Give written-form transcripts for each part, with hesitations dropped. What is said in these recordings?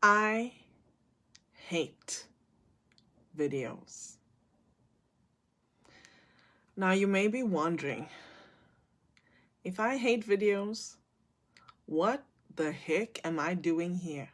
I hate videos. Now, you may be wondering, if I hate videos, what the heck am I doing here?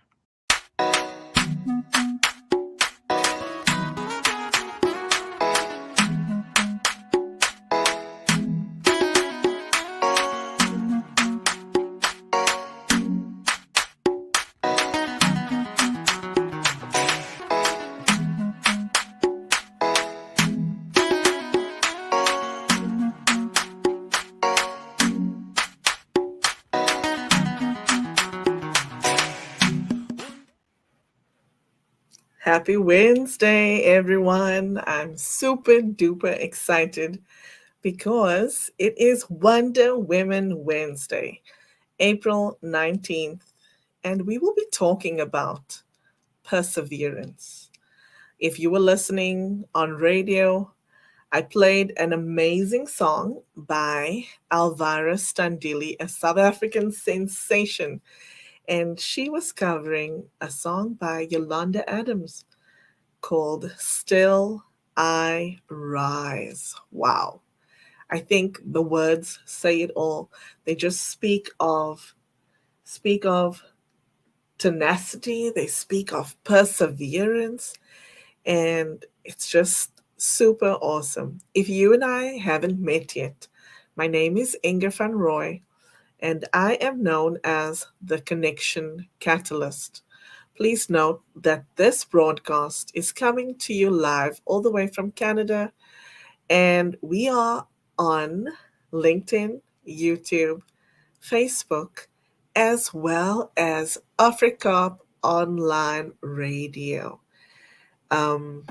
Happy Wednesday, everyone. I'm super duper excited because it is Wonder Women Wednesday, April 19th, and we will be talking about perseverance. If you were listening on radio, I played an amazing song by Alvira Standili, a South African sensation, and she was covering a song by Yolanda Adams called Still I Rise. Wow. I think the words say it all. They just speak of tenacity, they speak of perseverance, and it's just super awesome. If you and I haven't met yet, my name is Inga van Roy, and I am known as the Connection Catalyst. Please note that this broadcast is coming to you live all the way from Canada, and we are on LinkedIn, YouTube, Facebook, as well as AfriKaap Online Radio. Um,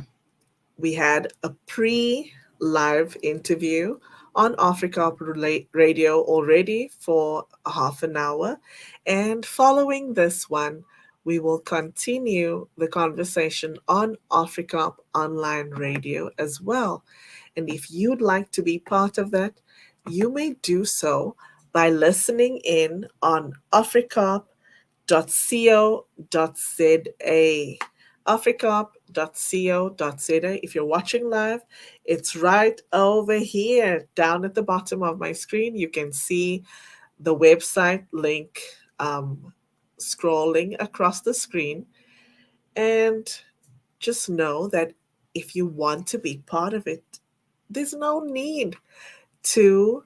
we had a pre-live interview on Africa Radio already for a half an hour. And following this one, we will continue the conversation on Africa Online Radio as well. And if you'd like to be part of that, you may do so by listening in on afrikaap.co.za. afrikaap.co.za. If you're watching live, it's right over here down at the bottom of my screen. You can see the website link scrolling across the screen. And just know that if you want to be part of it, there's no need to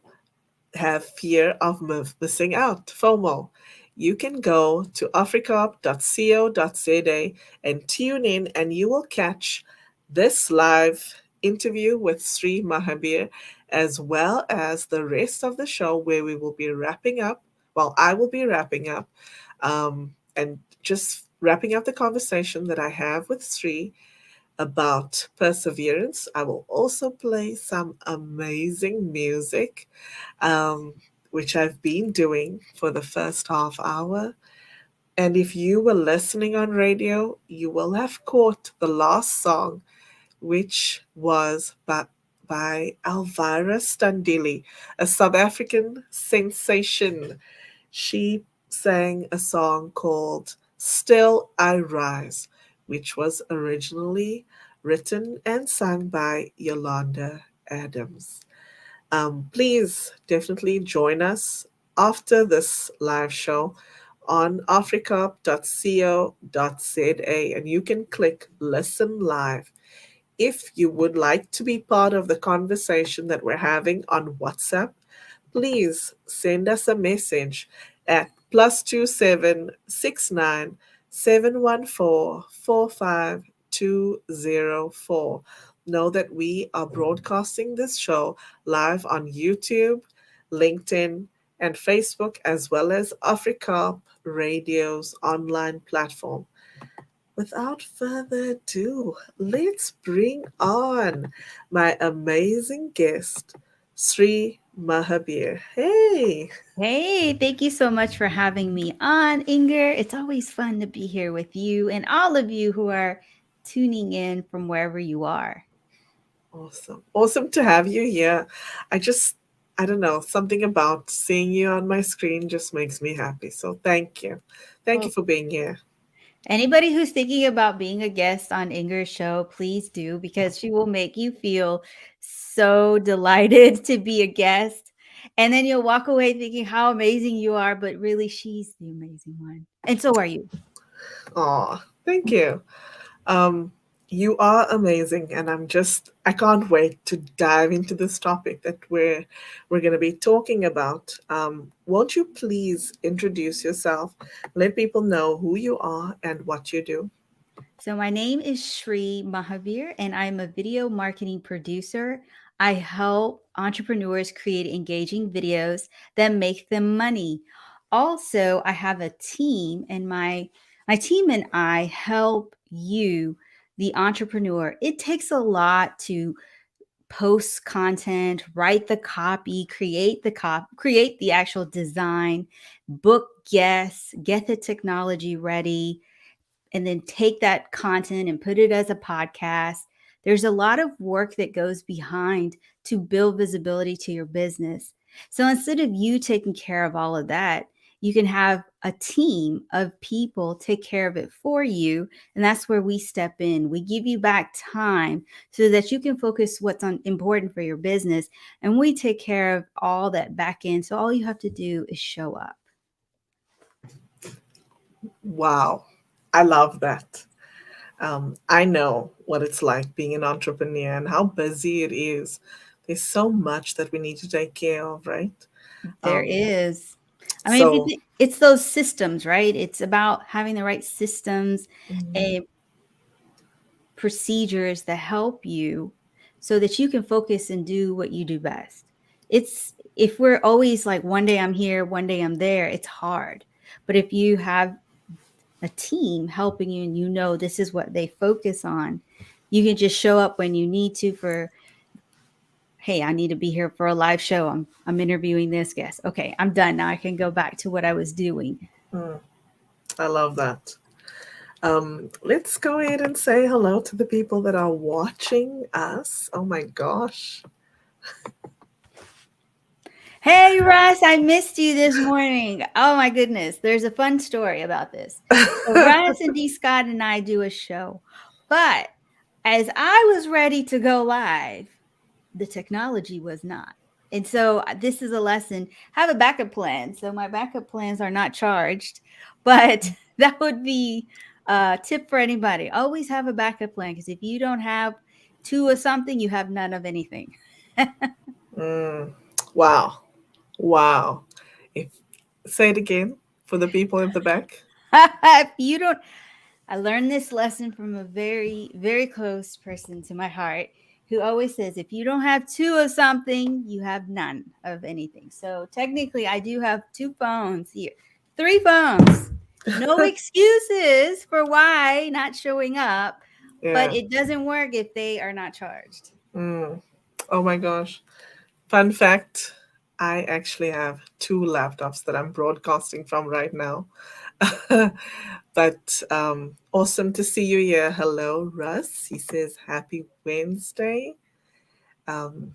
have fear of missing out, FOMO. You can go to afrikaap.co.za and tune in, and you will catch this live interview with Sri Mahabir, as well as the rest of the show where we will be wrapping up. Well, I will be wrapping up and just wrapping up the conversation that I have with Sri about perseverance. I will also play some amazing music, um, which I've been doing for the first half hour. And if you were listening on radio, you will have caught the last song, which was by Alvira Standili, a South African sensation. She sang a song called Still I Rise, which was originally written and sung by Yolanda Adams. Please definitely join us after this live show on africa.co.za, and you can click listen live. If you would like to be part of the conversation that we're having on WhatsApp, please send us a message at +27697144524. Know that we are broadcasting this show live on YouTube, LinkedIn, and Facebook, as well as Africa Radio's online platform. Without further ado, let's bring on my amazing guest, Sri Mahabir. Hey, Hey, thank you so much for having me on, Inger. It's always fun to be here with you and all of you who are tuning in from wherever you are. awesome. Awesome to have you here. I don't know, something about seeing you on my screen just makes me happy. So thank you. Thank you Well, for being here. Anybody who's thinking about being a guest on Inger's show, please do, because she will make you feel so delighted to be a guest. And then you'll walk away thinking how amazing you are, but really, she's the amazing one. And so are you. Oh, thank you. Um, you are amazing, and I can't wait to dive into this topic that we're going to be talking about. Won't you please introduce yourself? Let people know who you are and what you do. So, my name is Shri Mahavir, and I'm a video marketing producer. I help entrepreneurs create engaging videos that make them money. Also, I have a team, and my team and I help you, the entrepreneur. It takes a lot to post content, write the copy, create the actual design, book guests, get the technology ready, and then take that content and put it as a podcast. There's a lot of work that goes behind to build visibility to your business. So instead of you taking care of all of that, you can have a team of people take care of it for you. And that's where we step in. We give you back time so that you can focus what's important for your business. And we take care of all that back end. So all you have to do is show up. Wow, I love that. I know what it's like being an entrepreneur and how busy it is. There's so much that we need to take care of, right? There Um, is. I mean, if you so, think it's those systems, right? It's about having the right systems mhm, and procedures that help you so that you can focus and do what you do best. It's if we're always like one day I'm here, one day I'm there, it's hard. But if you have a team helping you and you know this is what they focus on, you can just show up when you need to for, hey, I need to be here for a live show. I'm interviewing this guest. Okay, I'm done. Now I can go back to what I was doing. mm, I love that. Let's go ahead and say hello to the people that are watching us. Oh my gosh. Hey, Russ, I missed you this morning. Oh my goodness. There's a fun story about this. So Russ and D. Scott and I do a show. But as I was ready to go live, the technology was not. And so this is a lesson. Have a backup plan. So my backup plans are not charged, but that would be a tip for anybody. Always have a backup plan because if you don't have two of something, you have none of anything. Mm, wow. Wow. If say it again for the people in the back. If you don't, I learned this lesson from a very, very close person to my heart who always says, if you don't have two of something, you have none of anything. So technically, I do have two phones here, three phones. No excuses for why not showing up, but Yeah. it doesn't work if they are not charged. Mm. Oh my gosh. Fun fact, I actually have two laptops that I'm broadcasting from right now. But awesome to see you here. Hello, Russ. He says happy Wednesday. Um,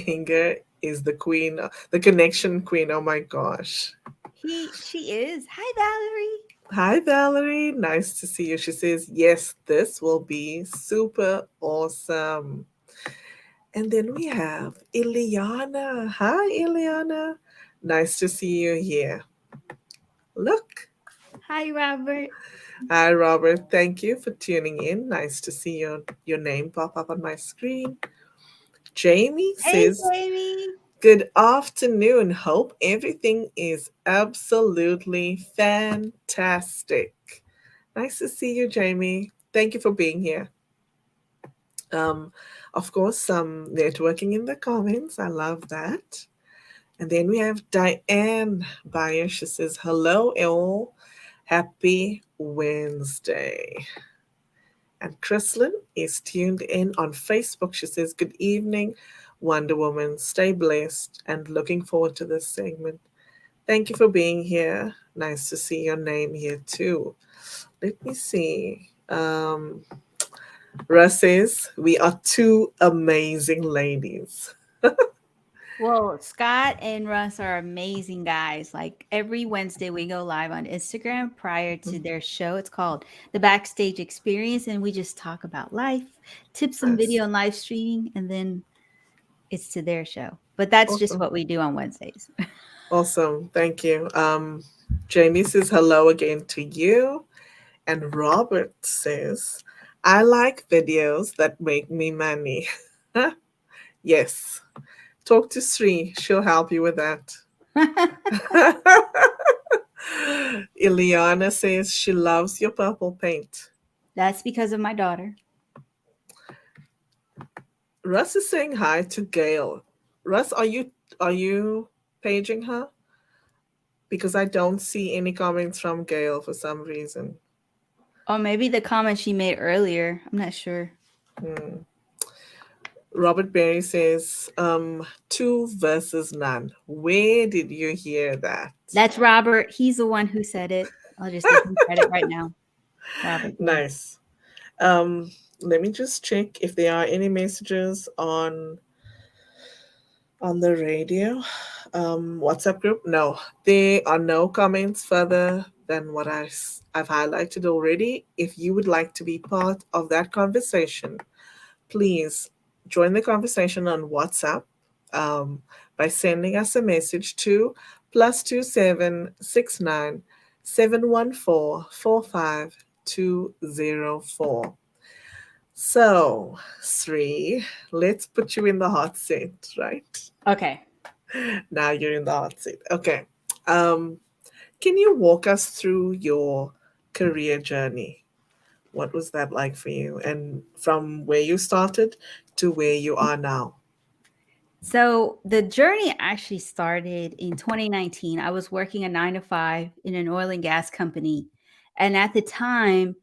Inger is the queen, the connection queen. Oh my gosh. She is. Hi, Valerie. Hi, Valerie. Nice to see you. She says, yes, this will be super awesome. And then we have Ileana. Hi, Ileana. Nice to see you here. Look. Hi, Robert. Hi, Robert. Thank you for tuning in. Nice to see your name pop up on my screen. Jamie Hey, says, Jamie. good afternoon. Hope everything is absolutely fantastic. Nice to see you, Jamie. Thank you for being here. Um, of course, some networking in the comments. I love that. And then we have Diane Bayer. She says, hello, all. Happy Wednesday. And Chrislyn is tuned in on Facebook. She says, good evening, Wonder Woman. Stay blessed and looking forward to this segment. Thank you for being here. Nice to see your name here too. Let me see. Russ says, we are two amazing ladies. Well, Scott and Russ are amazing guys. Like every Wednesday, we go live on Instagram prior to their show. It's called The Backstage Experience, and we just talk about life, tips and Nice. video and live streaming, and then it's to their show. But that's just Awesome. what we do on Wednesdays. Awesome. Thank you. Jamie says hello again to you. And Robert says, I like videos that make me money. Yes. Talk to Sri. She'll help you with that. Ileana says she loves your purple paint. That's because of my daughter. Russ is saying hi to Gail. Russ, are you paging her? Because I don't see any comments from Gail for some reason. Or maybe the comment she made earlier. I'm not sure. Hmm. Robert Berry says, two versus none. Where did you hear that? That's Robert. He's the one who said it. I'll just give him credit right now. Robert did. Nice. Um, Let me just check if there are any messages on the radio. WhatsApp group. No, there are no comments further than what I've highlighted already. If you would like to be part of that conversation, please join the conversation on WhatsApp um, by sending us a message to +276971445 204. So, Sri, let's put you in the hot seat, right? Okay. Now you're in the hot seat. Okay. Um, can you walk us through your career journey? What was that like for you? And from where you started to where you are now? So the journey actually started in 2019. I was working a 9 to 5 in an oil and gas company. And at the time,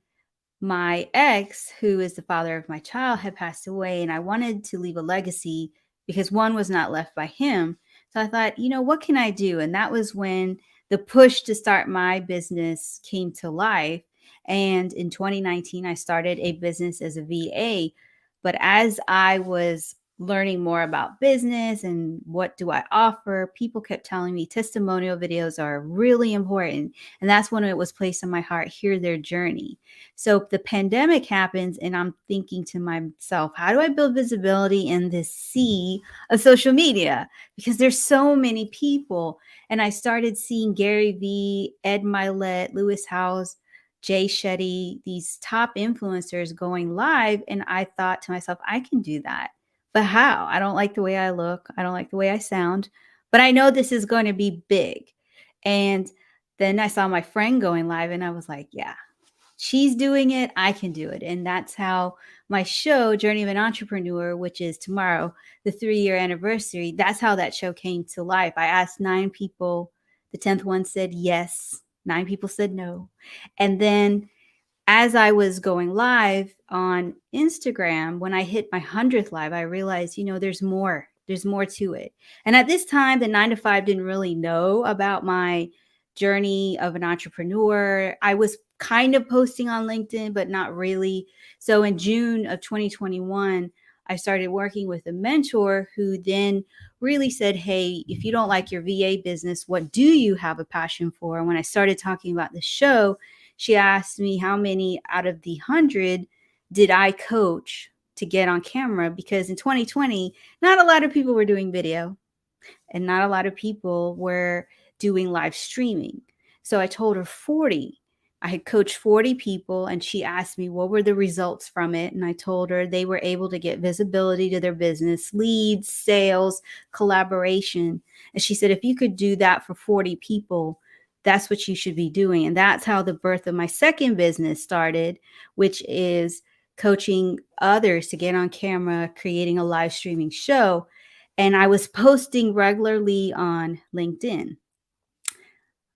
my ex, who is the father of my child, had passed away, and I wanted to leave a legacy because one was not left by him. So I thought, what can I do? And that was when the push to start my business came to life. And in 2019, I started a business as a VA. But as I was learning more about business and what do I offer, people kept telling me testimonial videos are really important. And that's when it was placed on my heart, hear their journey. So the pandemic happens, and I'm thinking to myself, how do I build visibility in this sea of social media? Because there's so many people. And I started seeing Gary Vee, Ed Milet, Lewis Howes, Jay Shetty, these top influencers going live. And I thought to myself, I can do that. But how? I don't like the way I look. I don't like the way I sound. But I know this is going to be big. And then I saw my friend going live, and I was like, yeah, she's doing it, I can do it. And that's how my show, Journey of an Entrepreneur, which is tomorrow, the 3-year anniversary, that's how that show came to life. I asked 9 people, the 10th one said yes, 9 people said no. And then as I was going live on Instagram, when I hit my 100th live, I realized, there's more. There's more to it. And at this time, the 9 to 5 didn't really know about my journey of an entrepreneur. I was kind of posting on LinkedIn, but not really. So in June of 2021, I started working with a mentor who then really said, hey, if you don't like your VA business, what do you have a passion for? And when I started talking about the show, she asked me how many out of the 100 did I coach to get on camera, because in 2020, not a lot of people were doing video and not a lot of people were doing live streaming. So I told her 40. I had coached 40 people, and she asked me what were the results from it. And I told her they were able to get visibility to their business, leads, sales, collaboration. And she said, if you could do that for 40 people, that's what you should be doing. And that's how the birth of my second business started, which is coaching others to get on camera, creating a live streaming show. And I was posting regularly on LinkedIn.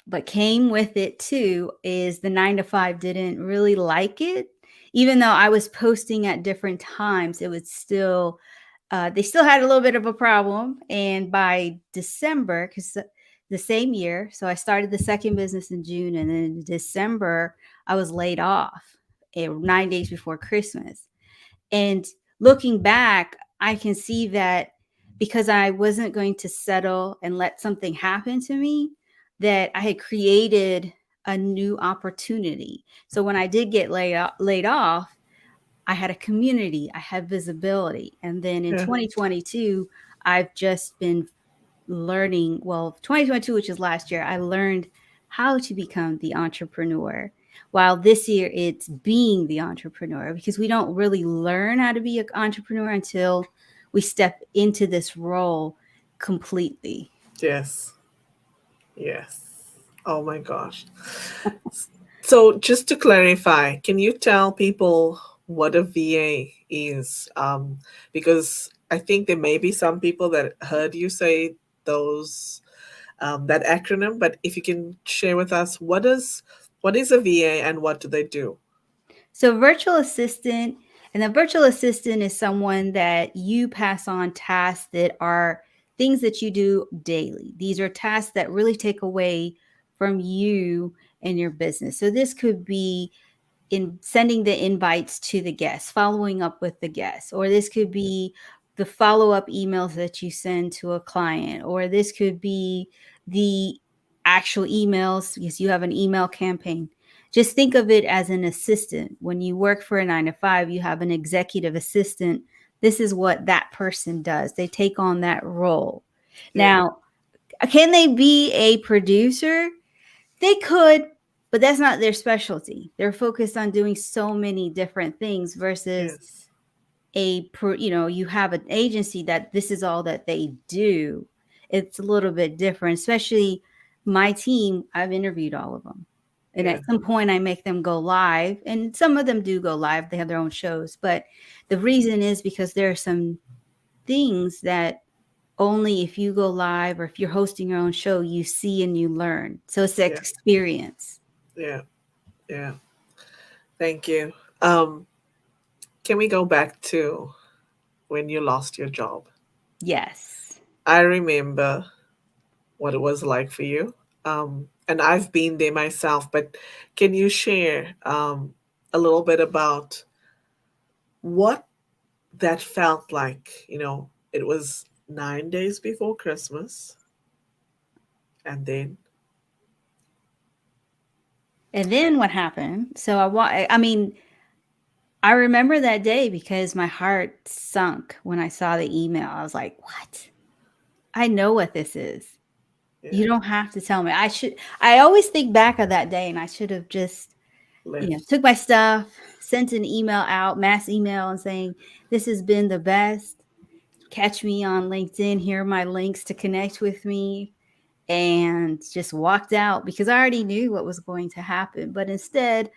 But came with it too is the 9 to 5 didn't really like it. Even though I was posting at different times, it was still, they still had a little bit of a problem. And by December, because the same year, so I started the second business in June, and then in December, I was laid off 9 days before Christmas. And looking back, I can see that because I wasn't going to settle and let something happen to me, that I had created a new opportunity. So when I did get laid off, I had a community, I had visibility. And then in Yeah. 2022, I've just been learning, well, 2022, which is last year, I learned how to become the entrepreneur. While this year it's being the entrepreneur, because we don't really learn how to be an entrepreneur until we step into this role completely. Yes. Yes. Oh my gosh. So, just to clarify, can you tell people what a VA is? Because I think there may be some people that heard you say those that acronym, but if you can share with us what is a VA and what do they do? So, virtual assistant, and a virtual assistant is someone that you pass on tasks that are things that you do daily. These are tasks that really take away from you and your business. So, this could be in sending the invites to the guests, following up with the guests, or this could be the follow up emails that you send to a client, or this could be the actual emails because you have an email campaign. Just think of it as an assistant. When you work for a 9 to 5, you have an executive assistant. This is what that person does. They take on that role. Yeah. Now, can they be a producer? They could, but that's not their specialty. They're focused on doing so many different things versus Yes. you have an agency that this is all that they do. It's a little bit different, especially my team. I've interviewed all of them. And Yeah. at some point I make them go live, and some of them do go live. They have their own shows, but the reason is because there are some things that only if you go live or if you're hosting your own show, you see and you learn. So it's that Yeah. experience. Yeah. Yeah. Thank you. Um, can we go back to when you lost your job? Yes. I remember what it was like for you. And I've been there myself, but can you share a little bit about what that felt like? It was 9 days before Christmas, and then, And then what happened? So I mean, I remember that day because my heart sunk when I saw the email. I was like, "What? I know what this is. yeah, You don't have to tell me." I always think back of that day and I should have just, left. took my stuff, sent an email out, mass email and saying, "This has been the best. Catch me on LinkedIn. Here are my links to connect with me." And just walked out because I already knew what was going to happen. But instead,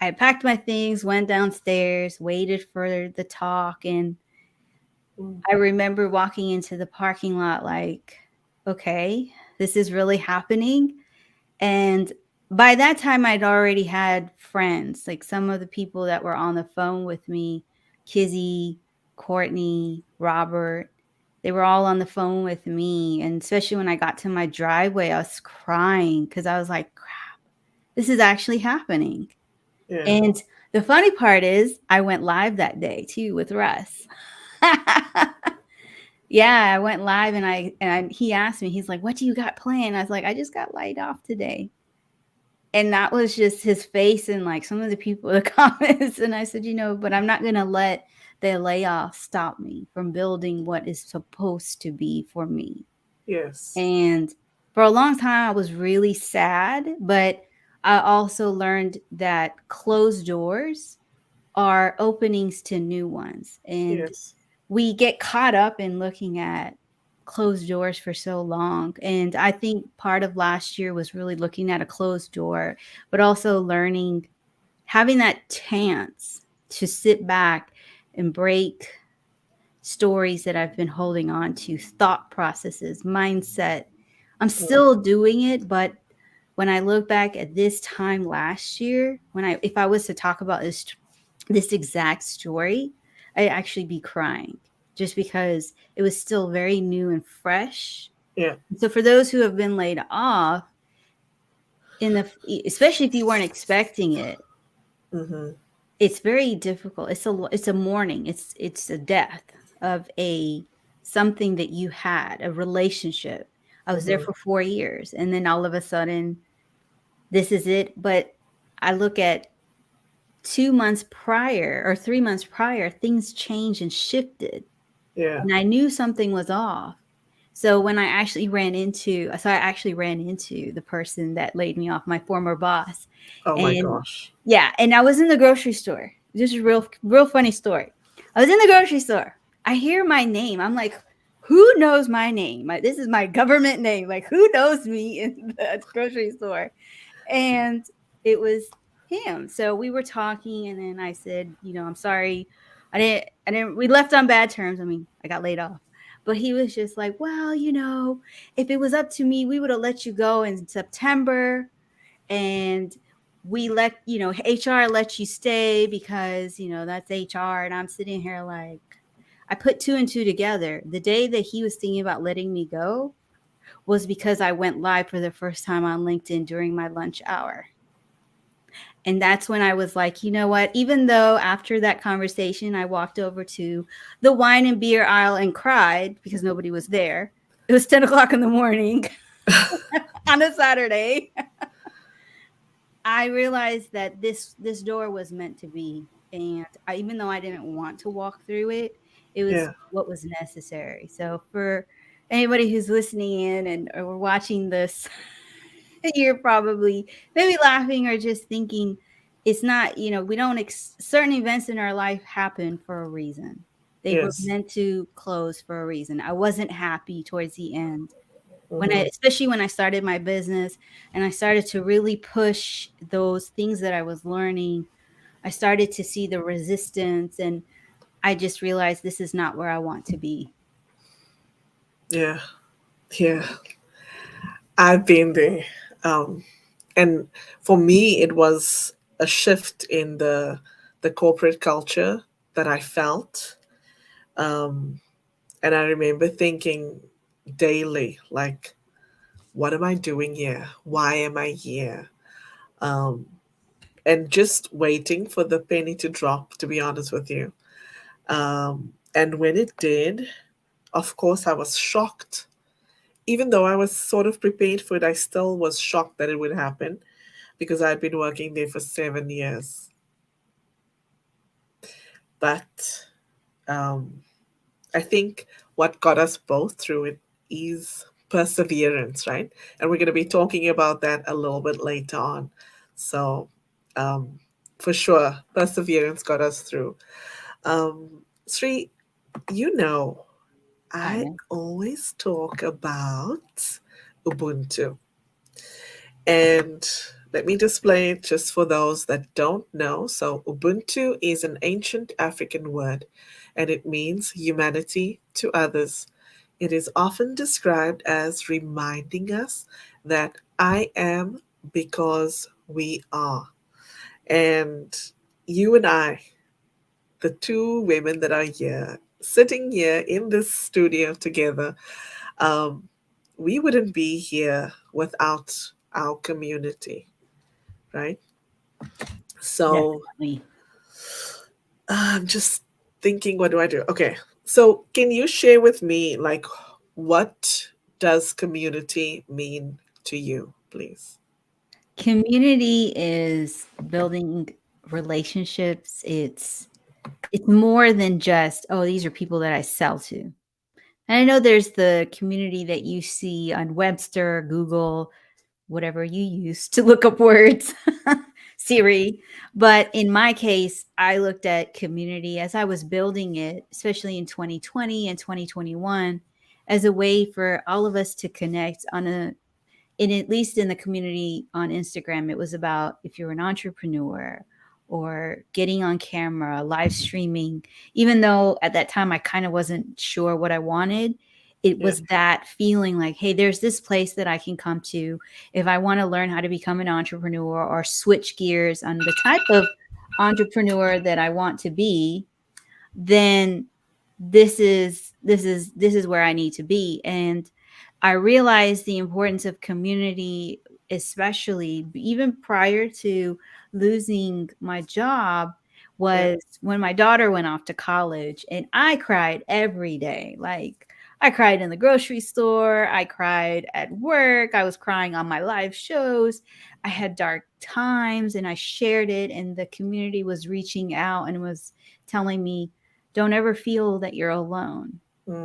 I packed my things, went downstairs, waited for the talk, and Mm, I remember walking into the parking lot like, okay, this is really happening. And by that time, I'd already had friends, like some of the people that were on the phone with me, Kizzy, Courtney, Robert, they were all on the phone with me. And especially when I got to my driveway, I was crying because I was like, crap, this is actually happening. yeah, And the funny part is, I went live that day too with Russ. Yeah, I went live he asked me, he's like, "What do you got planned?" I was like, "I just got laid off today." And that was just his face and like some of the people, the comments. And I said, but I'm not going to let the layoff stop me from building what is supposed to be for me. yes, And for a long time, I was really sad, but I also learned that closed doors are openings to new ones. And yes, we get caught up in looking at closed doors for so long. And I think part of last year was really looking at a closed door, but also learning, having that chance to sit back and break stories that I've been holding on to, thought processes, mindset. I'm mm, still doing it, but when I look back at this time last year, if I was to talk about this exact story, I'd actually be crying just because it was still very new and fresh. yeah, So for those who have been laid off, especially if you weren't expecting it, mm-hmm, it's very difficult. It's a mourning. It's a death of a something that you had, a relationship. I was there Mm-hmm. for 4 years, and then all of a sudden, this is it. But I look at 2 months prior or 3 months prior, things changed and shifted, Yeah. and I knew something was off. So I actually ran into the person that laid me off, my former boss. Oh my And gosh. yeah, and I was in the grocery store. This is a real funny story. I was in the grocery store. I hear my name. I'm like, who knows my name? This is my government name. Like, who knows me in the grocery store? And it was him. So we were talking, and then I said, I'm sorry. We left on bad terms. I mean, I got laid off. But he was just like, well, if it was up to me, we would have let you go in September. And HR let you stay because, that's HR. And I'm sitting here like, I put two and two together. The day that he was thinking about letting me go was because I went live for the first time on LinkedIn during my lunch hour. And that's when I was like, you know what? Even though after that conversation, I walked over to the wine and beer aisle and cried because nobody was there. It was 10 o'clock in the morning on a Saturday. I realized that this door was meant to be. And even though I didn't want to walk through it, it was Yeah. what was necessary. So for anybody who's listening in and or watching this, you're probably maybe laughing or just thinking it's not, we don't, certain events in our life happen for a reason. They were Yes. meant to close for a reason. I wasn't happy towards the end Mm-hmm. especially when I started my business and I started to really push those things that I was learning. I started to see the resistance, and I just realized this is not where I want to be. Yeah. Yeah. I've been there. Um, and for me, it was a shift in the corporate culture that I felt. Um, and I remember thinking daily, like, what am I doing here? Why am I here? Um, and just waiting for the penny to drop, to be honest with you. And when it did, of course, I was shocked. Even though I was sort of prepared for it, I still was shocked that it would happen because I'd been working there for 7 years. But um, I think what got us both through it is perseverance, right? And we're going to be talking about that a little bit later on. So, um, for sure, perseverance got us through. Sri, you know, I I know. always talk about Ubuntu. And let me display it just for those that don't know. So, Ubuntu is an ancient African word and it means humanity to others. It is often described as reminding us that I am because we are. And you and I, the two women that are here, sitting here in this studio together, um, we wouldn't be here without our community, right? So Definitely. I'm just thinking, what do I do? Okay, so can you share with me, like, what does community mean to you, please? Community is building relationships. It's more than just, oh, these are people that I sell to. And I know there's the community that you see on Webster, Google, whatever you use to look up words, Siri. But in my case, I looked at community as I was building it, especially in 2020 and 2021, as a way for all of us to connect at least in the community on Instagram. It was about if you're an entrepreneur or getting on camera, live streaming. Even though at that time I kind of wasn't sure what I wanted, it Yeah, was that feeling like, hey, there's this place that I can come to if I want to learn how to become an entrepreneur or switch gears on the type of entrepreneur that I want to be, then this is where I need to be. And I realized the importance of community, especially even prior to losing my job, yeah, was when my daughter went off to college and I cried every day. Like I cried in the grocery store. I cried at work. I was crying on my live shows. I had dark times and I shared it, and the community was reaching out and was telling me, don't ever feel that you're alone.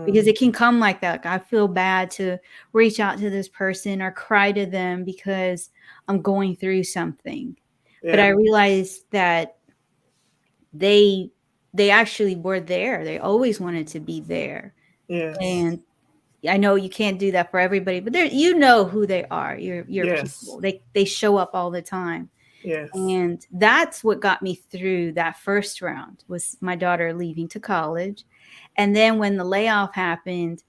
Because Mm, it can come like that. Like, I feel bad to reach out to this person or cry to them because I'm going through something. But yeah. I realized that they they actually were there. They always wanted to be there. Yes. And I know you can't do that for everybody, but there, you know who they are. Your Yes. people. They show up all the time. Yes. And that's what got me through that first round, was my daughter leaving to college. And then when the layoff happened,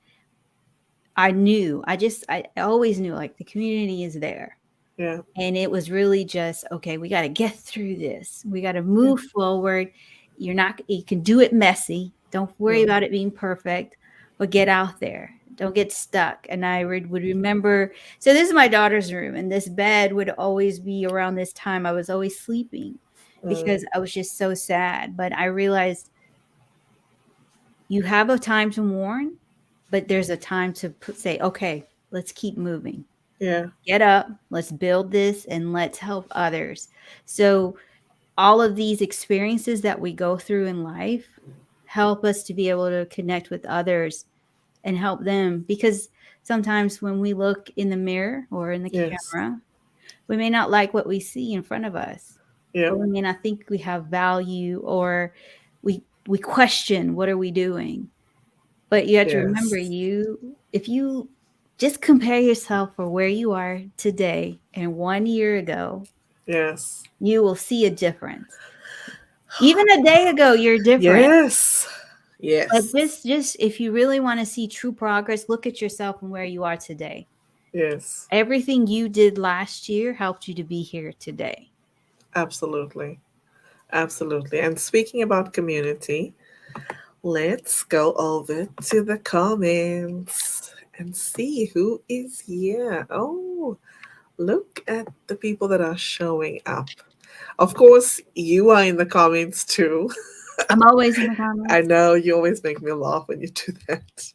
I knew. I always knew, like, the community is there. Yeah. And it was really just, okay, we got to get through this. We got to Yeah. move forward. You can do it messy. Don't worry Mm, about it being perfect, but get out there. Don't get stuck. And would remember. So this is my daughter's room, and this bed would always be around this time. I was always sleeping because mm, I was just so sad. But I realized you have a time to mourn, but there's a time to say, okay, let's keep moving. yeah. Get up, let's build this, and let's help others. So all of these experiences that we go through in life help us to be able to connect with others and help them, because sometimes when we look in the mirror or in the Yes. camera, we may not like what we see in front of us, or Yep. we may not think we have value, or we question, what are we doing? But you have to remember, Yes. if you just compare yourself for where you are today and 1 year ago, Yes. you will see a difference. Even a day ago, you're different. Yes. But Yes. just if you really want to see true progress, look at yourself and where you are today. Yes. Everything you did last year helped you to be here today. Absolutely. Absolutely. And speaking about community, let's go over to the comments and see who is here. Oh, look at the people that are showing up. Of course, you are in the comments too. I'm always in the I comments. know you always make me laugh when you do that.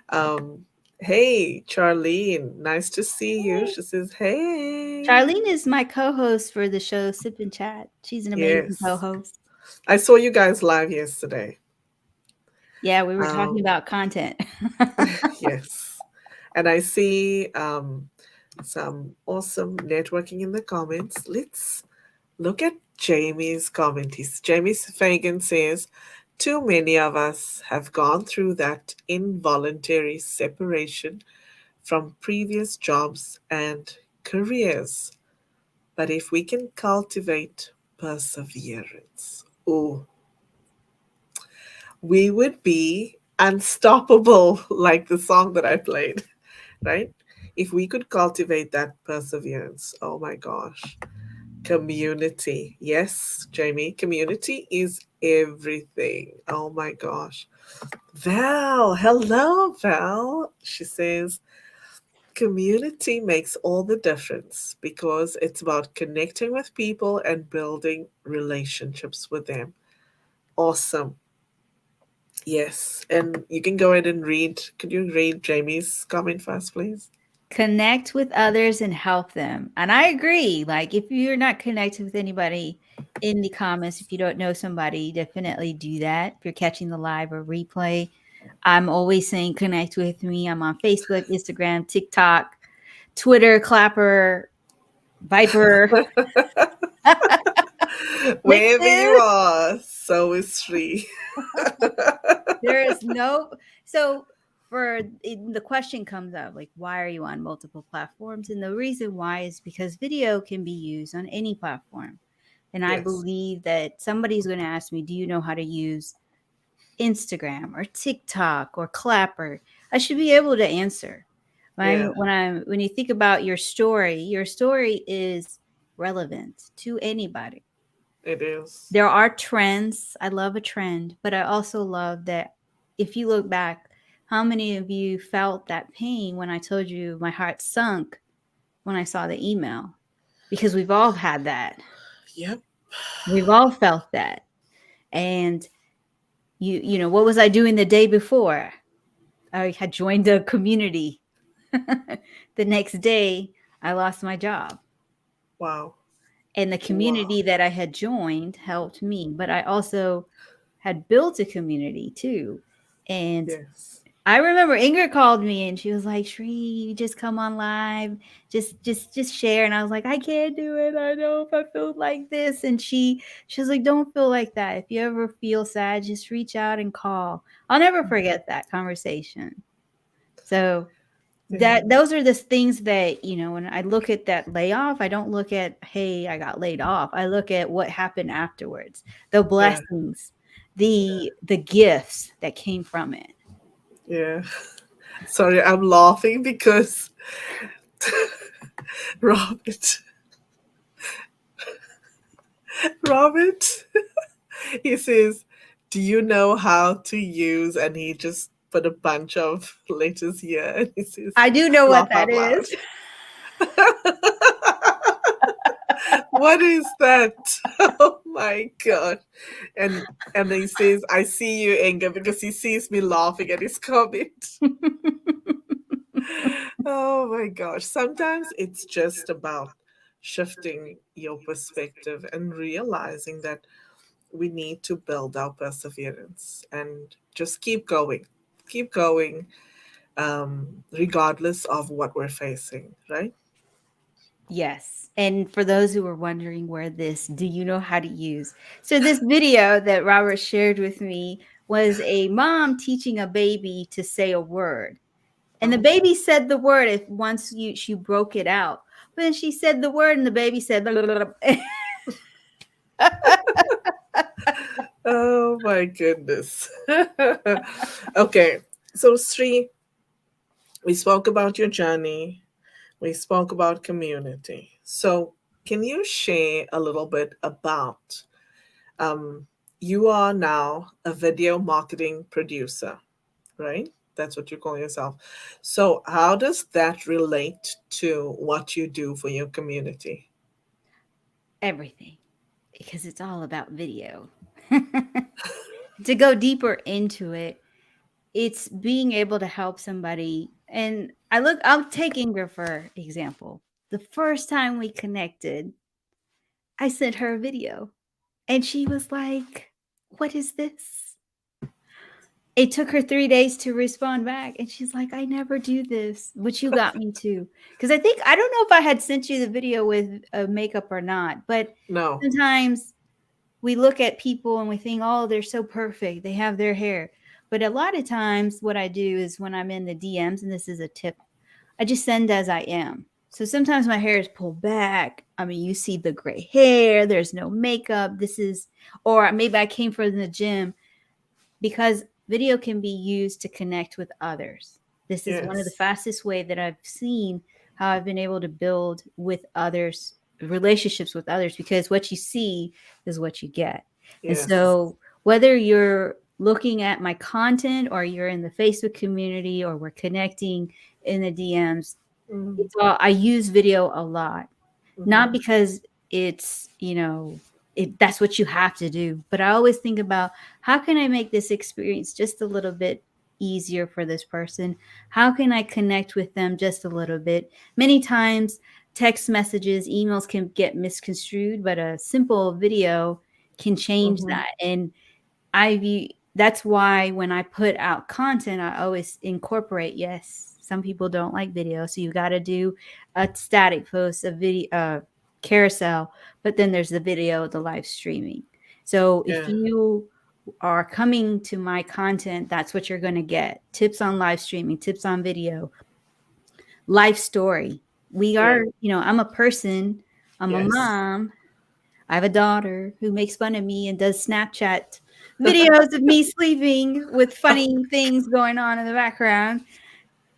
Um, hey, Charlene, nice to see you. Hey. She says, hey. Charlene is my co-host for the show Sip and Chat. She's an amazing Yes. co-host. I saw you guys live yesterday. Yeah, we were talking Um, about content. yes. And I see some awesome networking in the comments. Let's look at Jamie's comment. Jamie Fagan says, too many of us have gone through that involuntary separation from previous jobs and careers. But if we can cultivate perseverance, oh, we would be unstoppable, like the song that I played, right? If we could cultivate that perseverance, oh my gosh. Community. Yes, Jamie, community is everything. Oh my gosh. Val, hello, Val. She says, community makes all the difference because it's about connecting with people and building relationships with them. Awesome. Yes. And you can go ahead and read. Could you read Jamie's comment first, please? Connect with others and help them. And I agree. Like, if you're not connected with anybody in the comments, if you don't know somebody, definitely do that. If you're catching the live or replay, I'm always saying connect with me. I'm on Facebook, Instagram, TikTok, Twitter, Clapper, Viper, Wherever you LinkedIn. are, so is Sri. There is no, so the question comes up, like, why are you on multiple platforms? And the reason why is because video can be used on any platform. And I Yes. believe that somebody's going to ask me, do you know how to use Instagram or TikTok or Clapper? I should be able to answer. Yeah, When you think about your story is relevant to anybody. it is. There are trends. I love a trend, but I also love that if you look back, how many of you felt that pain when I told you my heart sunk when I saw the email? Because we've all had that. Yep. We've all felt that. And what was I doing the day before? I had joined a community. The next day, I lost my job. Wow. And the Wow. community that I had joined helped me, but I also had built a community too. And Yes. I remember Ingrid called me and she was like, "Shri, you just come on live, just share." And I was like, "I can't do it. I know if I feel like this." And she was like, "Don't feel like that. If you ever feel sad, just reach out and call." I'll never forget that conversation. So Yeah. that those are the things that, when I look at that layoff, I don't look at, hey, I got laid off. I look at what happened afterwards, the Yeah. blessings, the gifts that came from it. Yeah. Sorry, I'm laughing because Robert, Robert, he says, "Do you know how to use?" And he just put a bunch of letters here, and he says, I do know what "Laugh that out is. loud." What is that? Oh my god! And he says, "I see you, Inga," because he sees me laughing at his comment. Oh my gosh. Sometimes it's just about shifting your perspective and realizing that we need to build our perseverance and just keep going. Keep going, regardless of what we're facing, right? Yes. And for those who are wondering where this do you know how to use? So this video that Robert shared with me was a mom teaching a baby to say a word. And the Oh, baby said the word if once she broke it out. But then she said the word and the baby said blah, blah, blah. oh my goodness. Okay, so Sri, we spoke about your journey, we spoke about community. So, can you share a little bit about um, you are now a video marketing producer, right? That's what you call yourself. So, how does that relate to what you do for your community? Everything, because it's all about video. To go deeper into it, it's being able to help somebody. And I'll take Ingrid for example. The first time we connected, I sent her a video and she was like, "What is this?" It took her 3 days to respond back. And she's like, "I never do this, but you got me too." Because I don't know if I had sent you the video with makeup or not, but No. sometimes we look at people and we think, "Oh, they're so perfect. They have their hair." But a lot of times, what I do is when I'm in the DMs, and this is a tip, I just send as I am. So sometimes my hair is pulled back. I mean, you see the gray hair, there's no makeup. Or maybe I came from the gym because video can be used to connect with others. This is one of the Yes. fastest way that I've seen how I've been able to build with others, relationships with others, because what you see is what you get. And Yes. so whether you're looking at my content or you're in the Facebook community or we're connecting in the DMs, Mm-hmm. I use video a lot, not Mm-hmm. because that's what you have to do, but I always think about how can I make this experience just a little bit easier for this person? How can I connect with them just a little bit? Many times, text messages, emails can get misconstrued, but a simple video can change Mm-hmm. that. And I view that's why when I put out content, I always incorporate. Yes, some people don't like video, so you got to do a static post, a video, carousel, but then there's the video, the live streaming. So if Yeah. you are coming to my content, that's what you're going to get: tips on live streaming, tips on video, life story. We Yeah. are, I'm a person, I'm a Yes. mom, I have a daughter who makes fun of me and does Snapchat videos of me sleeping with funny things going on in the background.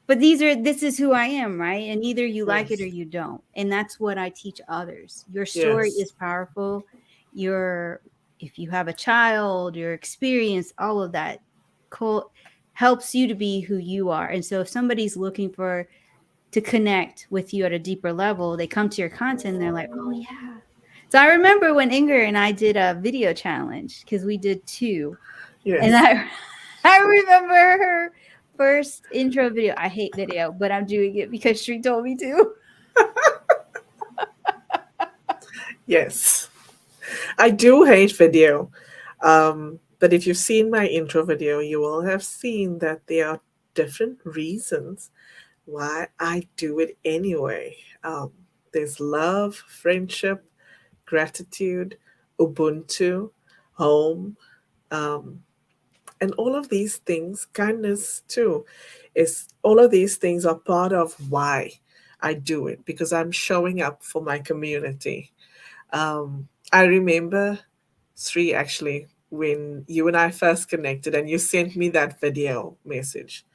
But this is who I am, right? And either you like it or Yes. you don't. And that's what I teach others. Your story Yes. is powerful. Your If you have a child, your experience, all of that cool helps you to be who you are. And so if somebody's looking for to connect with you at a deeper level, they come to your content and they're like, "Oh yeah." So I remember when Inger and I did a video challenge because we did two, and Yes. I I remember her first intro video. I hate video, but I'm doing it because Sri told me to. Yes, I do hate video. But if you've seen my intro video, you will have seen that there are different reasons why I do it anyway. Um, there's love, friendship, gratitude, Ubuntu, home, um, and all of these things, kindness too, is all of these things are part of why I do it because I'm showing up for my community. I remember, Sri, actually, when you and I first connected and you sent me that video message.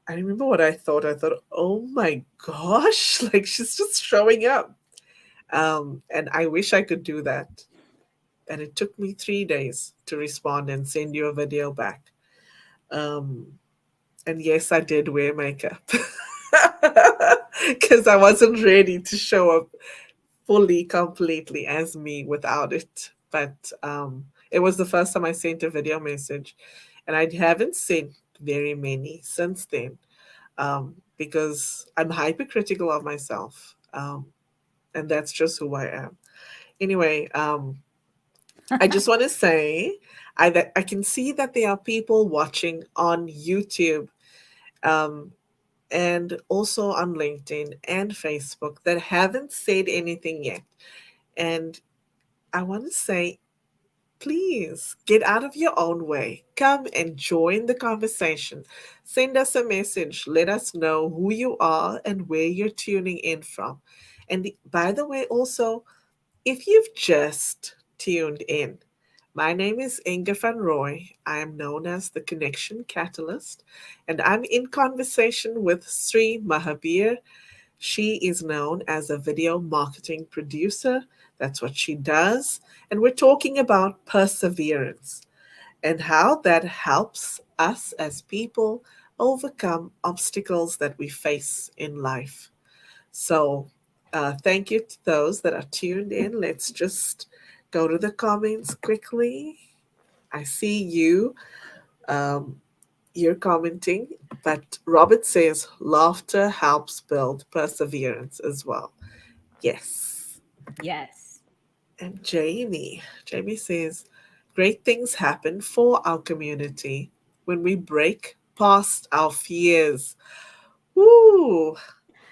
I remember what I thought. I thought, oh my gosh, like she's just showing up. And I wish I could do that. And it took me 3 days to respond and send you a video back. Um, and yes, I did wear makeup because I wasn't ready to show up fully, completely as me without it. But it was the first time I sent a video message, and I haven't sent very many since then because I'm hypercritical of myself, and that's just who I am. Anyway, I just want to say that I can see that there are people watching on YouTube um, and also on LinkedIn and Facebook that haven't said anything yet. And I want to say, please get out of your own way. Come and join the conversation. Send us a message. Let us know who you are and where you're tuning in from. And by the way, also, if you've just tuned in, my name is Inga van Roy. I am known as the Connection Catalyst, and I'm in conversation with Sri Mahabir. She is known as a video marketing producer. That's what she does. And we're talking about perseverance and how that helps us as people overcome obstacles that we face in life. So, thank you to those that are tuned in. Let's just go to the comments quickly. I see you. Um, you're commenting, but Robert says laughter helps build perseverance as well. Yes. Yes. And Jamie says, great things happen for our community when we break past our fears. Woo! You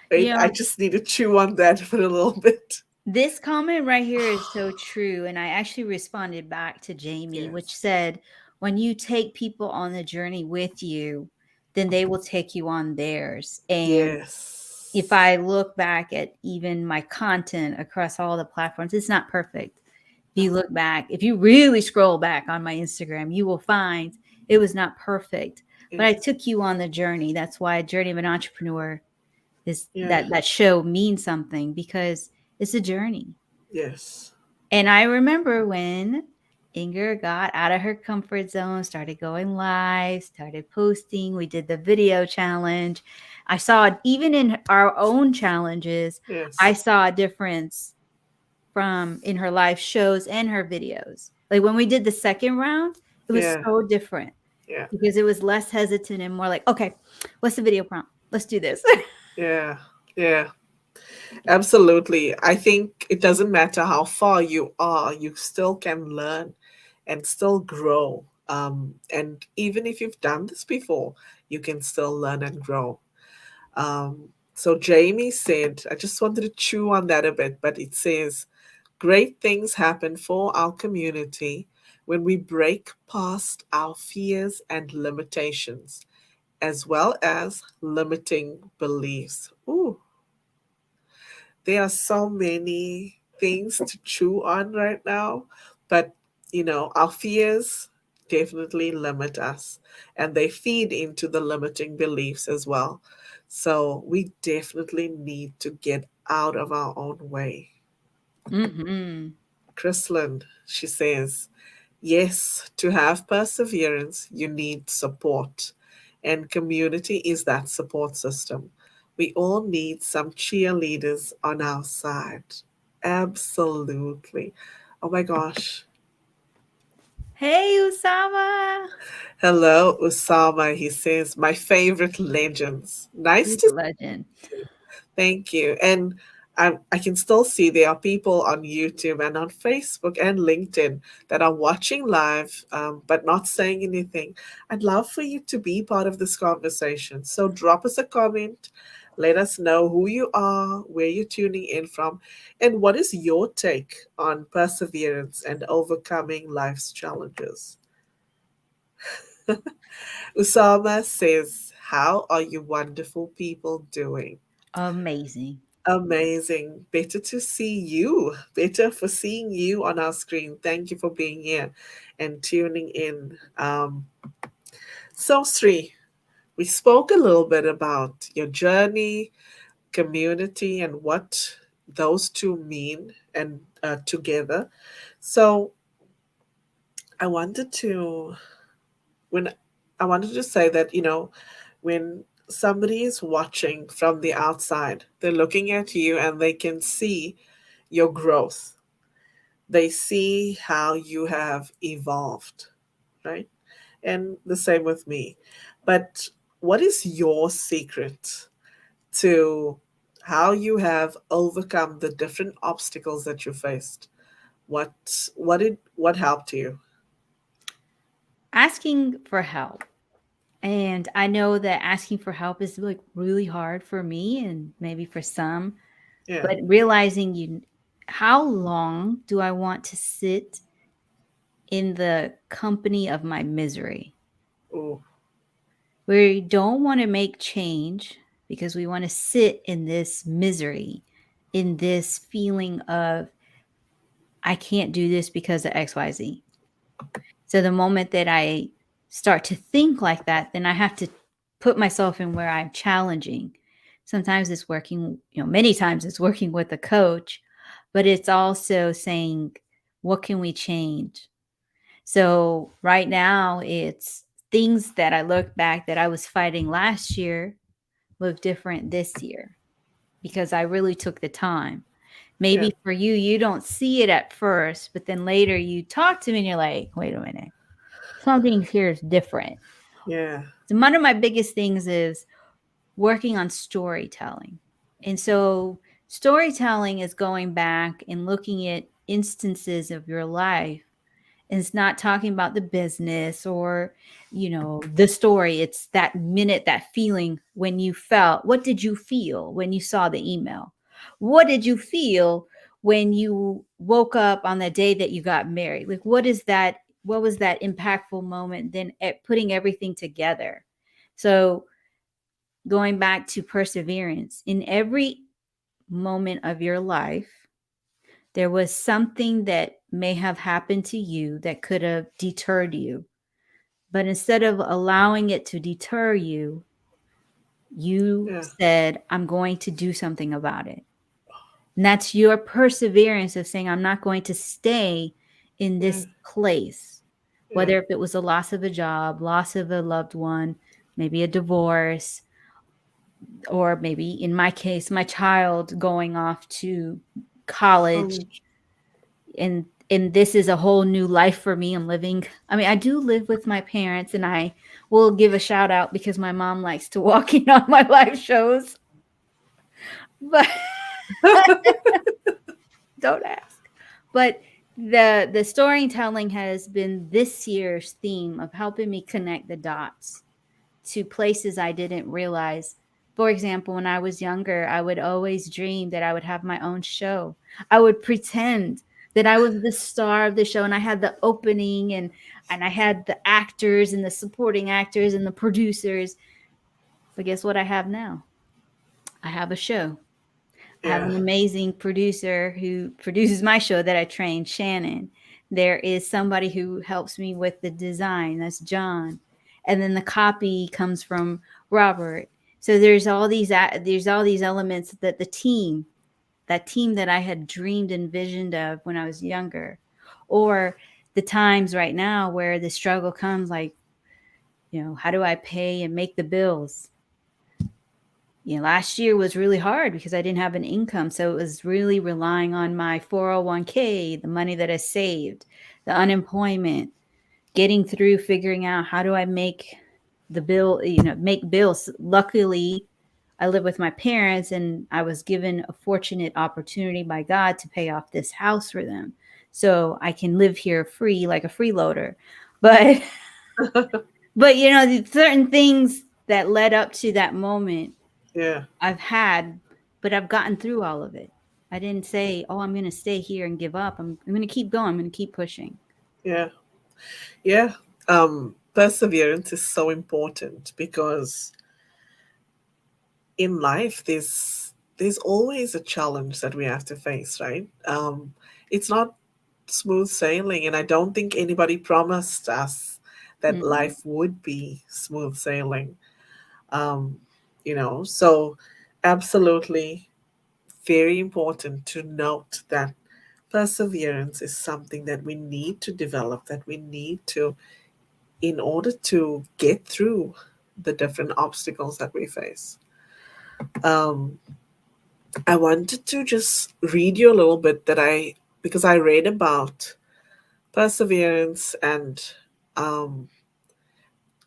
Wait, I know, just need to chew on that for a little bit. this comment right here is so true. And I actually responded back to Jamie, which Yes. said, when you take people on the journey with you, then they will take you on theirs. And if Yes. I look back at even my content across all the platforms, it's not perfect. If you No. look back, if you really scroll back on my Instagram, you will find it was not perfect. But Yeah. I took you on the journey. That's why Journey of an Entrepreneur is Yeah. that show means something because it's a journey. Yes. And I remember when Inger got out of her comfort zone, started going live, started posting. We did the video challenge. I saw it even in our own challenges. I Yes. saw a difference from in her live shows and her videos. Like when we did the second round, it was Yeah. so different Yeah. because it was less hesitant and more like, okay, what's the video prompt? Let's do this. Yeah. Yeah. Absolutely. I think it doesn't matter how far you are, you still can learn and still grow. And even if you've done this before, you can still learn and grow. Um, so Jamie said, I just wanted to chew on that a bit, but it says, great things happen for our community when we break past our fears and limitations, as well as limiting beliefs. Ooh, there are so many things to chew on right now, but our fears definitely limit us and they feed into the limiting beliefs as well. So we definitely need to get out of our own way. Mm-hmm. Chrisland, she says, yes, to have perseverance, you need support, and community is that support system. We all need some cheerleaders on our side. Absolutely. Oh my gosh. Hey, Usama. Hello, Usama. He says, my favorite legends. Nice He's to a legend. see you. Thank you. And I can still see there are people on YouTube and on Facebook and LinkedIn that are watching live but not saying anything. I'd love for you to be part of this conversation. So drop us a comment. Let us know who you are, where you're tuning in from, and what is your take on perseverance and overcoming life's challenges. Usama says, how are you wonderful people doing? Amazing. Amazing. Better to see you. Better for seeing you on our screen. Thank you for being here and tuning in. So, Sri, we spoke a little bit about your journey, community, and what those two mean and together. So, I wanted to when I wanted to say that, when somebody is watching from the outside, they're looking at you and they can see your growth. They see how you have evolved, right? And the same with me. But what is your secret to how you have overcome the different obstacles that you faced? What helped you? Asking for help. And I know that asking for help is like really hard for me and maybe for some, Yeah. but realizing how long do I want to sit in the company of my misery? Oh, We don't want to make change because we want to sit in this misery, in this feeling of, I can't do this because of XYZ. So the moment that I start to think like that, then I have to put myself in where I'm challenging. Sometimes it's working, many times it's working with a coach, but it's also saying, what can we change? So right now, it's things that I look back that I was fighting last year look different this year because I really took the time. yeah, Maybe for you, you don't see it at first, but then later you talk to me and you're like, wait a minute, something here is different. yeah, So one of my biggest things is working on storytelling. And so storytelling is going back and looking at instances of your life, and it's not talking about the business or the story. It's that minute, that feeling when you felt. What did you feel when you saw the email? What did you feel when you woke up on the day that you got married? Like, what was that impactful moment, then putting everything together? So going back to perseverance, in every moment of your life there was something that may have happened to you that could have deterred you. But instead of allowing it to deter you, you yeah, said, I'm going to do something about it. And that's your perseverance of saying, I'm not going to stay in yeah, this place. yeah. Whether if it was a loss of a job, loss of a loved one, maybe a divorce, or maybe in my case, my child going off to college, Um, and this is a whole new life for me. I'm living, I mean, I do live with my parents, and I will give a shout out because my mom likes to walk in on my live shows, but don't ask. But the storytelling has been this year's theme of helping me connect the dots to places I didn't realize. For example, when I was younger, I would always dream that I would have my own show. I would pretend that I was the star of the show, and I had the opening, and I had the actors and the supporting actors and the producers. But guess what I have now? I have a show. I have yeah. an amazing producer who produces my show that I trained, Shannon. There is somebody who helps me with the design, that's John. And then the copy comes from Robert. So there's all these elements that that team that I had dreamed and visioned of when I was younger. Or the times right now where the struggle comes, like, how do I pay and make the bills? Last year was really hard because I didn't have an income. So it was really relying on my 401k, the money that I saved, the unemployment. getting through figuring out how do I make the bill, make bills. Luckily, I live with my parents and I was given a fortunate opportunity by God to pay off this house for them. So I can live here free like a freeloader. But certain things that led up to that moment Yeah. I've had, but I've gotten through all of it. I didn't say, "Oh, I'm going to stay here and give up." I'm going to keep going. I'm going to keep pushing. Yeah. Yeah. Perseverance is so important because in life there's always a challenge that we have to face, right? It's not smooth sailing, and I don't think anybody promised us that Mm-mm. life would be smooth sailing. Um, so absolutely very important to note that perseverance is something that we need to develop, that we need to, in order to get through the different obstacles that we face. Um, I wanted to just read you a little bit because I read about perseverance and um,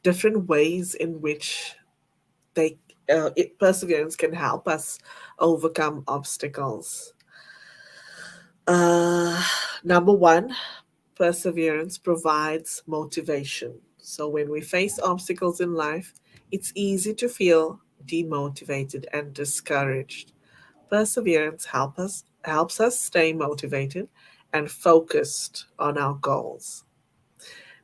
different ways in which perseverance can help us overcome obstacles. Uh, Number one, perseverance provides motivation. So when we face obstacles in life, it's easy to feel demotivated and discouraged. Perseverance helps us stay motivated and focused on our goals.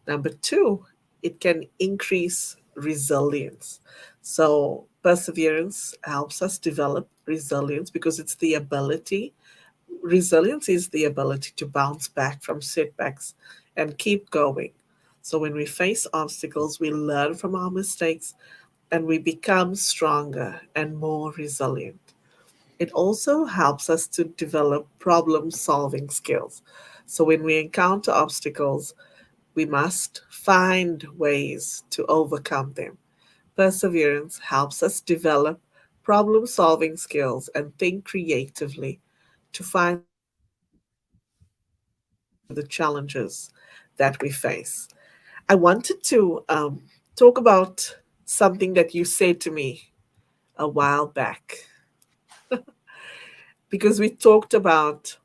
Number two, it can increase resilience. So perseverance helps us develop resilience because resilience is the ability to bounce back from setbacks and keep going. So when we face obstacles, we learn from our mistakes and we become stronger and more resilient. It also helps us to develop problem solving skills. So when we encounter obstacles, we must find ways to overcome them. Perseverance helps us develop problem solving skills and think creatively to find solutions to the challenges that we face. I wanted to talk about something that you said to me a while back because we talked about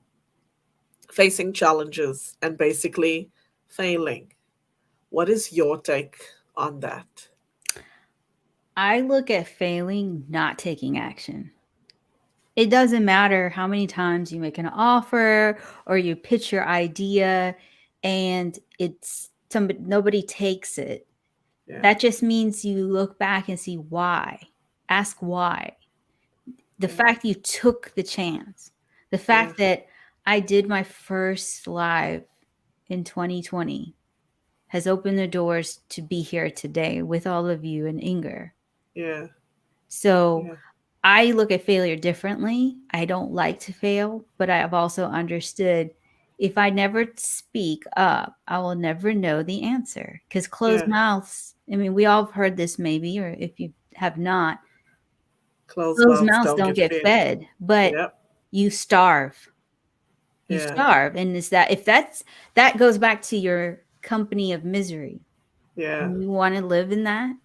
facing challenges and basically failing. What is your take on that? I look at failing, not taking action. It doesn't matter how many times you make an offer or you pitch your idea and nobody takes it. Yeah, That just means you look back and see why. Ask why. The yeah, fact you took the chance, the yeah, fact that I did my first live in 2020 has opened the doors to be here today with all of you and Inger. yeah, So yeah, I look at failure differently. I don't like to fail, but I have also understood if I never speak up, I will never know the answer because closed yeah. mouths, I mean, we all have heard this maybe, or if you have not, Closed closed mouths mouths don't don't get get fed. fed, but Yep. you starve. You Yeah, starve. And is that if that's that goes back to your company of misery. Do yeah, you want to live in that?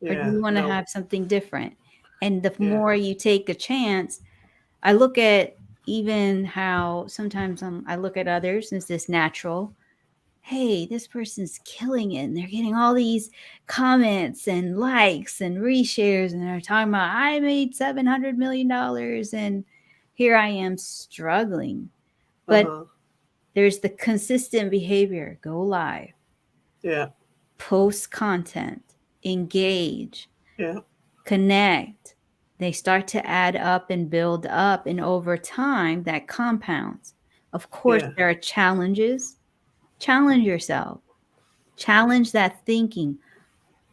Or do yeah. you want to No. have something different? And the Yeah, more you take a chance, I look at even how sometimes I look at others as this natural. Hey, this person's killing it. And they're getting all these comments and likes and reshares. And they're talking about, I made $700 million and here I am struggling. uh But huh. there's the consistent behavior go live, Yeah, post content, engage, yeah, connect. They start to add up and build up, and over time, that compounds. Of course, yeah, there are challenges. Challenge yourself, challenge that thinking.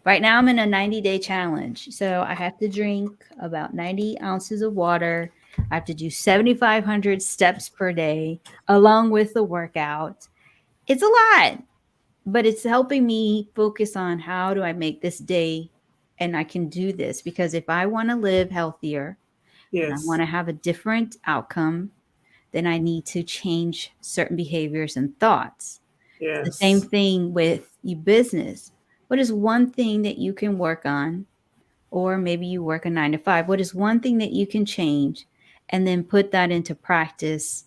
Right now, I'm in a 90-day challenge. So I have to drink about 90 ounces of water. I have to do 7,500 steps per day along with the workout. It's a lot, but it's helping me focus on how do I make this day and I can do this because if I want to live healthier and I want yes, to have a different outcome, then I need to change certain behaviors and thoughts. It's the same Yes. thing with your business. What is one thing that you can work on? Or maybe you work a 9 to 5. What is one thing that you can change and then put that into practice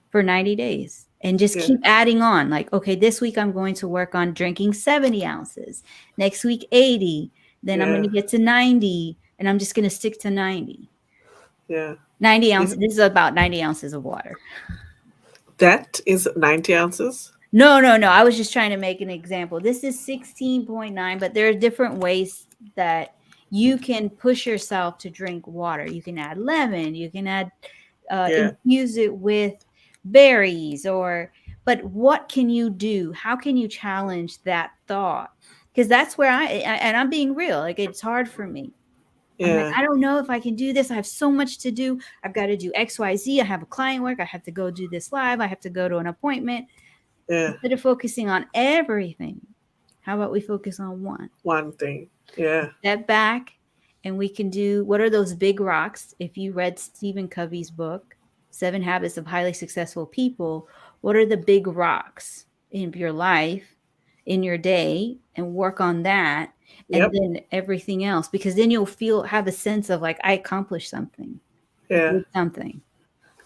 for 90 days and just Yeah. keep adding on? Like, okay, this week I'm going to work on drinking 70 ounces, next week 80, then I'm going Yeah. to get to 90, and I'm just going to stick to 90. Yeah. 90 If ounces. This is about 90 ounces of water. that is 90 ounces. No, no, no. I was just trying to make an example. This is 16.9, but there are different ways that you can push yourself to drink water. You can add lemon, you can add, Yeah. infuse it with berries, or, but what can you do? How can you challenge that thought? Because that's where and I'm being real. Like, it's hard for me. I'm like, Yeah. I don't know if I can do this. I have so much to do. I've got to do XYZ. I have a client work. I have to go do this live. I have to go to an appointment. Yeah. Instead of focusing on everything, how about we focus on one? One thing. Yeah. Step back, and we can do, what are those big rocks? If you read Stephen Covey's book, Seven Habits of Highly Successful People, what are the big rocks in your life, in your day, and work on that, and Yep. then everything else, because then you'll have a sense of like, I accomplished something. I Yeah. did something.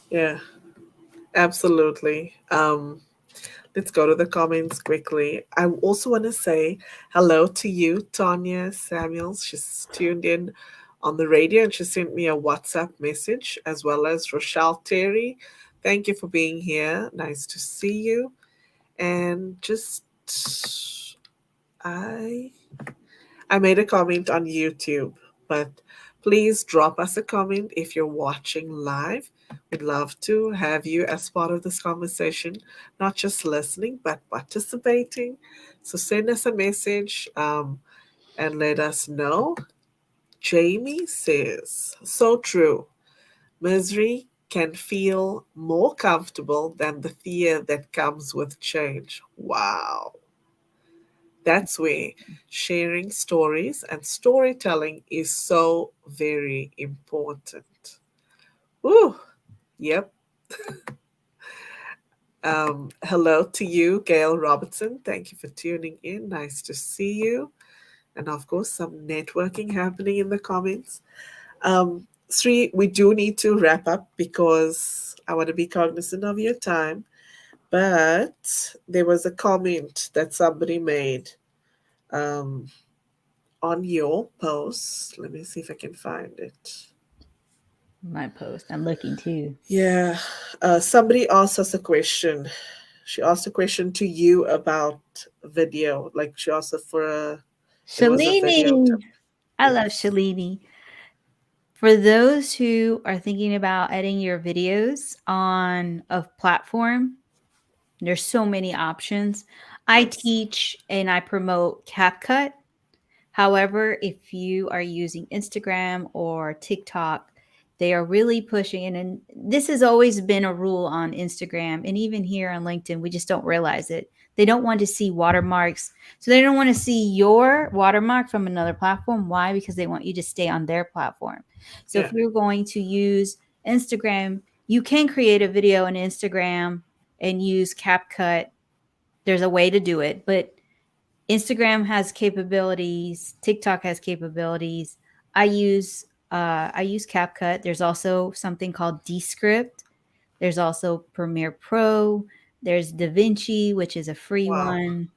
Yeah. Absolutely. Let's go to the comments quickly. I also want to say hello to you, Tanya Samuels. She's tuned in on the radio and she sent me a WhatsApp message, as well as Rochelle Terry. Thank you for being here. Nice to see you. And just I I made a comment on YouTube, but please drop us a comment if you're watching live. We'd love to have you as part of this conversation, not just listening, but participating. So send us a message and let us know. Jamie says, so true. Misery can feel more comfortable than the fear that comes with change. Wow. That's where sharing stories and storytelling is so very important. Ooh, yep. Hello to you, Gail Robertson. Thank you for tuning in. Nice to see you. And of course, some networking happening in the comments. Sri, we do need to wrap up because I want to be cognizant of your time. But there was a comment that somebody made. Um, on your post. Let me see if I can find it. My post. I'm looking too. Yeah, somebody asked us a question. She asked a question to you about video. Like she asked it for a, it was a video. Shalini. I love Yes, Shalini. For those who are thinking about editing your videos on a platform, there's so many options. I yes, teach and I promote CapCut. However, if you are using Instagram or TikTok, they are really pushing it. And this has always been a rule on Instagram and even here on LinkedIn. We just don't realize it. They don't want to see watermarks. So they don't want to see your watermark from another platform. Why? Because they want you to stay on their platform. So if yeah, you're going to use Instagram, you can create a video on Instagram and use CapCut. There's a way to do it, but Instagram has capabilities, TikTok has capabilities. I use CapCut. There's also something called Descript. There's also Premiere Pro. There's DaVinci, which is a free wow, one.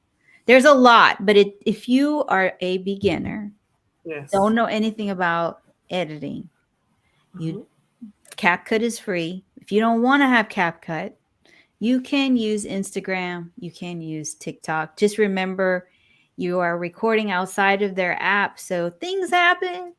There's a lot, but if you are a beginner, yes, don't know anything about editing, you hmm, CapCut is free. If you don't want to have CapCut, you can use Instagram, you can use TikTok. Just remember, you are recording outside of their app, so things happen.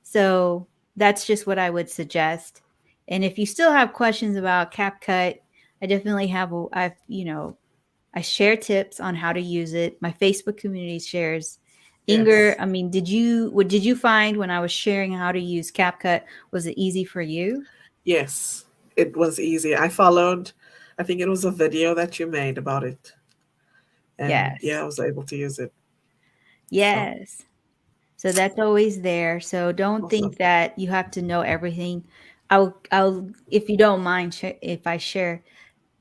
So that's just what I would suggest. And if you still have questions about CapCut, I definitely have I share tips on how to use it. My Facebook community shares. Inger, yes, I mean, did you find when I was sharing how to use CapCut, was it easy for you? yes. It was easy. I followed. I think it was a video that you made about it, and yeah, Yes. I was able to use it. So Yes. So that's always there. So don't awesome. think that you have to know everything. I'll if you don't mind if I share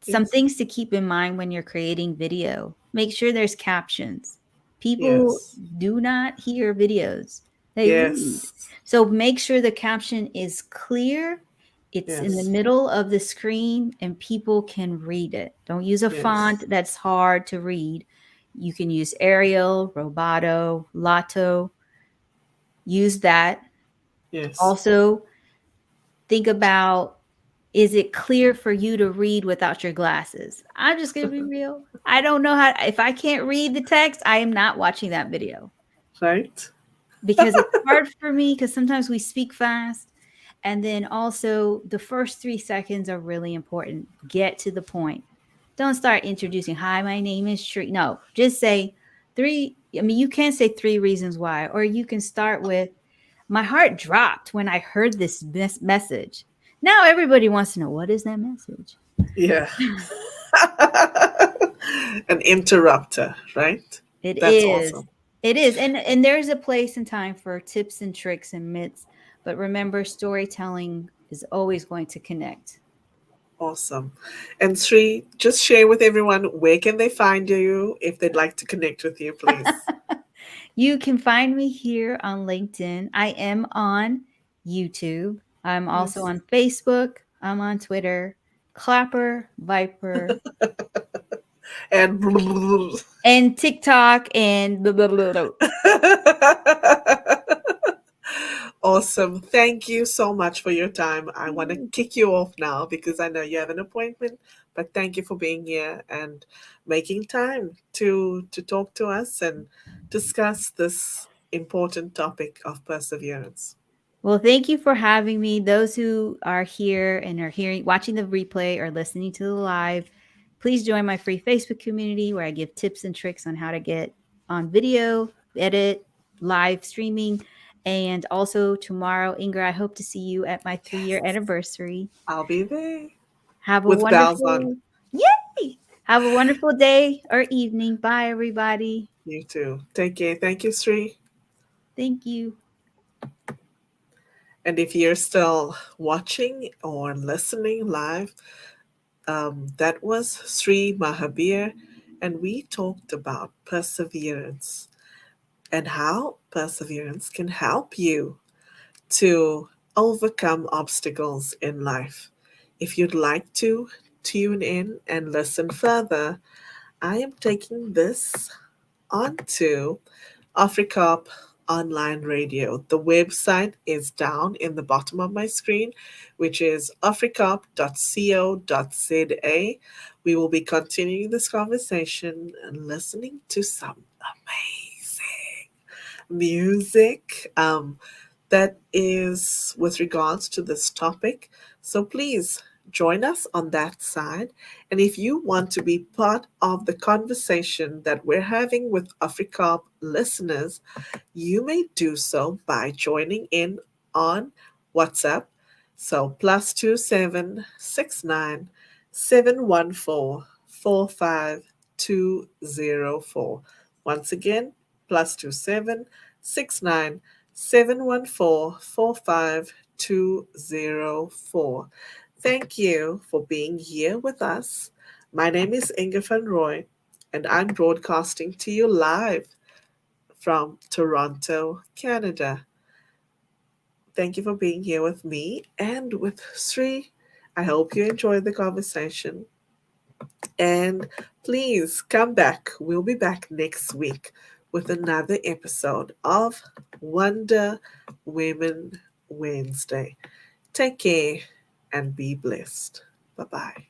Some Yes. things to keep in mind when you're creating video: make sure there's captions. People Yes. do not hear videos, they read. Yes. So make sure the caption is clear, it's in the Yes. middle of the screen, and people can read it. Don't use a font Yes. that's hard to read. You can use Arial, Roboto, Lotto, use that. Yes. Also, think about, is it clear for you to read without your glasses? I'm just going to be real. I don't know how, if I can't read the text, I am not watching that video Right? because it's hard for me because sometimes we speak fast. And then also, the first 3 seconds are really important. Get to the point. Don't start introducing, hi, my name is Shree. No, just say three. I mean, you can say 3 reasons why, or you can start with, my heart dropped when I heard this message. Now everybody wants to know, what is that message? Yeah. An interrupter, right? It That's is. awesome. It is. And there's a place and time for tips and tricks and myths, but remember, storytelling is always going to connect. Awesome. And Sri, just share with everyone where can they find you if they'd like to connect with you, please. You can find me here on LinkedIn. I am on YouTube. I'm also Yes. on Facebook. I'm on Twitter, Clapper, Viper, And and TikTok, and blah, blah, blah, blah. awesome. Thank you so much for your time. I want to kick you off now because I know you have an appointment, but thank you for being here and making time to talk to us and discuss this important topic of perseverance. Well, thank you for having me. Those who are here and are hearing, watching the replay or listening to the live, please join my free Facebook community where I give tips and tricks on how to get on video, edit, live streaming. And also tomorrow, Ingrid, I hope to see you at my 3 year Yes. anniversary. I'll be there Have a with bells on. wonderful, yay! Have a wonderful day or evening. Bye, everybody. You too. Take care. Thank you, Sri. Thank you. And if you're still watching or listening live, that was Sri Mahabir, and we talked about perseverance and how perseverance can help you to overcome obstacles in life. If you'd like to tune in and listen further, I am taking this onto AfriKaap online radio. The website is down in the bottom of my screen, which is afrikaap.co.za. We will be continuing this conversation and listening to some amazing music that is with regards to this topic. So please join us on that side. And if you want to be part of the conversation that we're having with AfriKaap listeners, you may do so by joining in on WhatsApp. So +27697144520. Once again, +27697144520. Thank you for being here with us. My name is Inge van Roy, and I'm broadcasting to you live from Toronto, Canada. Thank you for being here with me and with Sri. I hope you enjoyed the conversation. And please come back. We'll be back next week with another episode of Wonder Women Wednesday. Take care and be blessed. Bye bye.